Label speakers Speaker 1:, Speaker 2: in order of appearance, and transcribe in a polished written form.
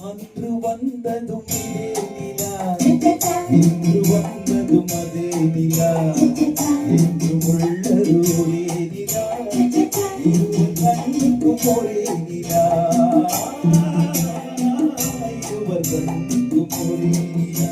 Speaker 1: அன்று வந்ததும் இதே நிலா, இன்று வந்ததும் அதே நிலா, என்றும் உள்ளது ஒரே நிலா, இன்று கண்ணுக்கும் ஒரே நிலா, இருவர் கண்ணுக்கும் ஒரே நிலா.